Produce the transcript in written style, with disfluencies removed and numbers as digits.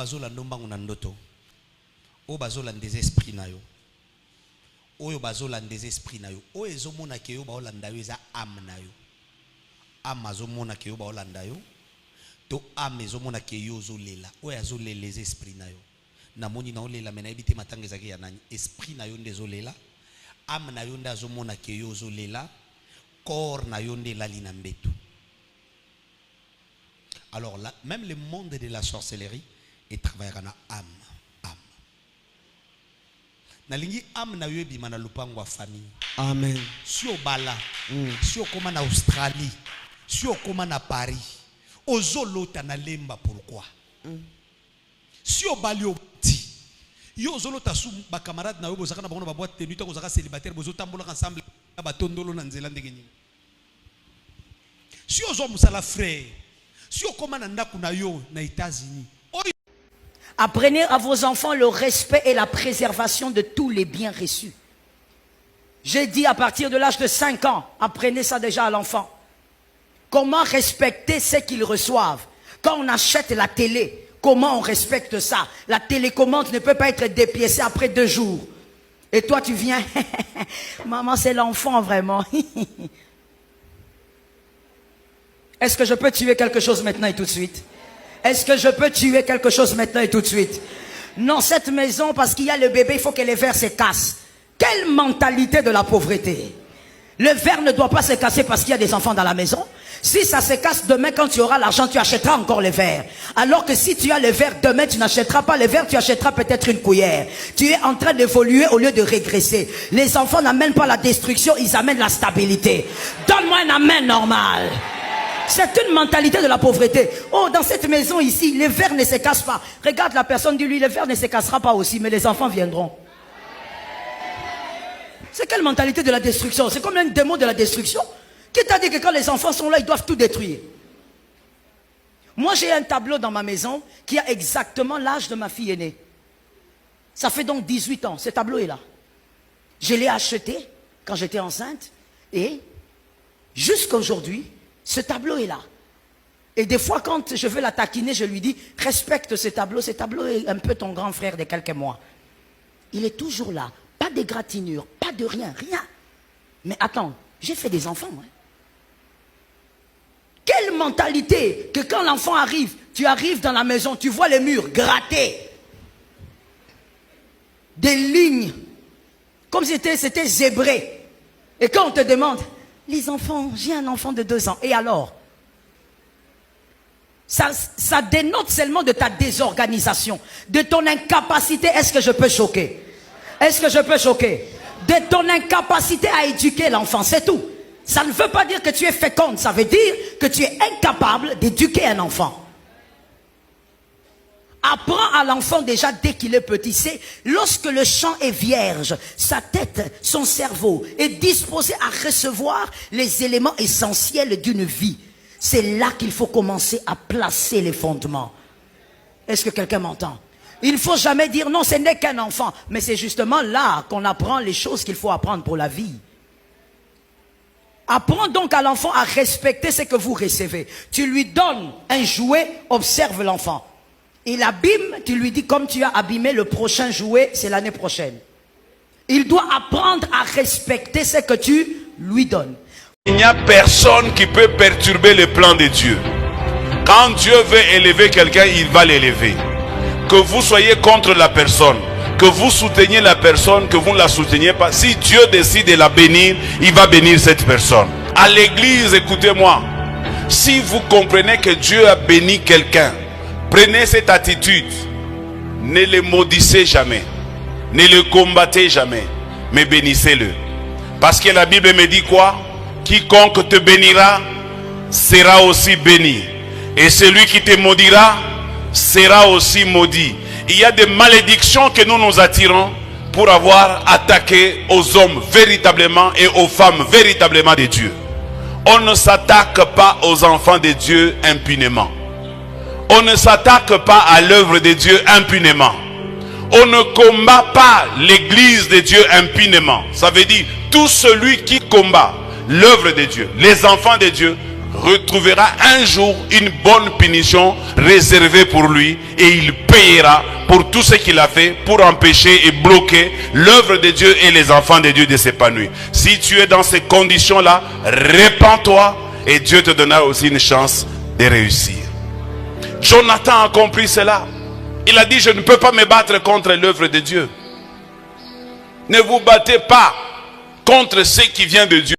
bazola ndombango na ndoto. Oyo bazola des esprits na yo. Oyo bazola des esprits na yo. Oyo ezomona ke yo baolanda yo eza âme na yo. Âme azomona ke yo baolanda yo. To âme ezomona ke yo zolela. Oyo azolela les esprits na yo. Na moni na olela mena ebite matanga ezaki ya nani. Esprit na yo nde zolela. Âme na yo nde azomona ke yo zolela. Corps na yo nde lali na mbeto. Alors là, même le monde de la sorcellerie, il travaillera na âme. Nalingi âme na yo ebima na lupango wa famille. Amen. Si o bala, si o koma na Australie, si o koma na Paris, ozolota na lemba pourquoi? Si o bali o ti, yo ozolota sou ba camarade na yo bozaka na bango ba boîte tenue to kozaka célibataire bozotambola ensemble ba tondolo na nzela ndenge nini. Si ozo musala frère, si o koma na ndaku na yo na États-Unis. Apprenez à vos enfants le respect et la préservation de tous les biens reçus. J'ai dit à partir de l'âge de 5 ans, apprenez ça déjà à l'enfant. Comment respecter ce qu'ils reçoivent? Quand on achète la télé, comment on respecte ça? La télécommande ne peut pas être dépiécée après 2 jours. Et toi tu viens, maman c'est l'enfant vraiment. Est-ce que je peux tuer quelque chose maintenant et tout de suite? Est-ce que je peux tuer quelque chose maintenant et tout de suite? Non, cette maison, parce qu'il y a le bébé, il faut que les verres se cassent. Quelle mentalité de la pauvreté! Le verre ne doit pas se casser parce qu'il y a des enfants dans la maison. Si ça se casse demain, quand tu auras l'argent, tu achèteras encore les verres. Alors que si tu as le verre, demain, tu n'achèteras pas les verres, tu achèteras peut-être une cuillère. Tu es en train d'évoluer au lieu de régresser. Les enfants n'amènent pas la destruction, ils amènent la stabilité. Donne-moi un amen normal. C'est une mentalité de la pauvreté. Oh, dans cette maison ici, les verres ne se cassent pas. Regarde la personne, dis-lui, le verre ne se cassera pas aussi, mais les enfants viendront. C'est quelle mentalité de la destruction? C'est comme un démon de la destruction. Qui t'a dit que quand les enfants sont là, ils doivent tout détruire? Moi, j'ai un tableau dans ma maison qui a exactement l'âge de ma fille aînée. Ça fait donc 18 ans. Ce tableau est là. Je l'ai acheté quand j'étais enceinte. Et jusqu'à aujourd'hui, ce tableau est là. Et des fois, quand je veux la taquiner, je lui dis, respecte ce tableau. Ce tableau est un peu ton grand frère de quelques mois. Il est toujours là. Pas d'égratignure, pas de rien, rien. Mais attends, j'ai fait des enfants, moi. Quelle mentalité que quand l'enfant arrive, tu arrives dans la maison, tu vois les murs grattés. Des lignes. Comme si c'était zébré. Et quand on te demande, les enfants, j'ai un enfant de 2 ans. Et alors? Ça dénote seulement de ta désorganisation, de ton incapacité. Est-ce que je peux choquer? Est-ce que je peux choquer? De ton incapacité à éduquer l'enfant, c'est tout. Ça ne veut pas dire que tu es féconde, ça veut dire que tu es incapable d'éduquer un enfant. Apprends à l'enfant déjà dès qu'il est petit. C'est lorsque le champ est vierge, sa tête, son cerveau est disposé à recevoir les éléments essentiels d'une vie. C'est là qu'il faut commencer à placer les fondements. Est-ce que quelqu'un m'entend? Il ne faut jamais dire non, ce n'est qu'un enfant. Mais c'est justement là qu'on apprend les choses qu'il faut apprendre pour la vie. Apprends donc à l'enfant à respecter ce que vous recevez. Tu lui donnes un jouet, observe l'enfant. Il abîme, tu lui dis comme tu as abîmé, le prochain jouet, c'est l'année prochaine. Il doit apprendre à respecter ce que tu lui donnes. Il n'y a personne qui peut perturber le plan de Dieu. Quand Dieu veut élever quelqu'un, il va l'élever. Que vous soyez contre la personne, que vous souteniez la personne, que vous ne la souteniez pas, si Dieu décide de la bénir, il va bénir cette personne. À l'église, écoutez-moi, si vous comprenez que Dieu a béni quelqu'un, prenez cette attitude. Ne le maudissez jamais, ne le combattez jamais, mais bénissez-le. Parce que la Bible me dit quoi? Quiconque te bénira sera aussi béni, et celui qui te maudira sera aussi maudit. Il y a des malédictions que nous nous attirons pour avoir attaqué aux hommes véritablement et aux femmes véritablement de Dieu. On ne s'attaque pas aux enfants de Dieu impunément. On ne s'attaque pas à l'œuvre de Dieu impunément. On ne combat pas l'église de Dieu impunément. Ça veut dire tout celui qui combat l'œuvre de Dieu, les enfants de Dieu, retrouvera un jour une bonne punition réservée pour lui et il payera pour tout ce qu'il a fait pour empêcher et bloquer l'œuvre de Dieu et les enfants de Dieu de s'épanouir. Si tu es dans ces conditions-là, répands-toi et Dieu te donnera aussi une chance de réussir. Jonathan a compris cela. Il a dit, je ne peux pas me battre contre l'œuvre de Dieu. Ne vous battez pas contre ce qui vient de Dieu.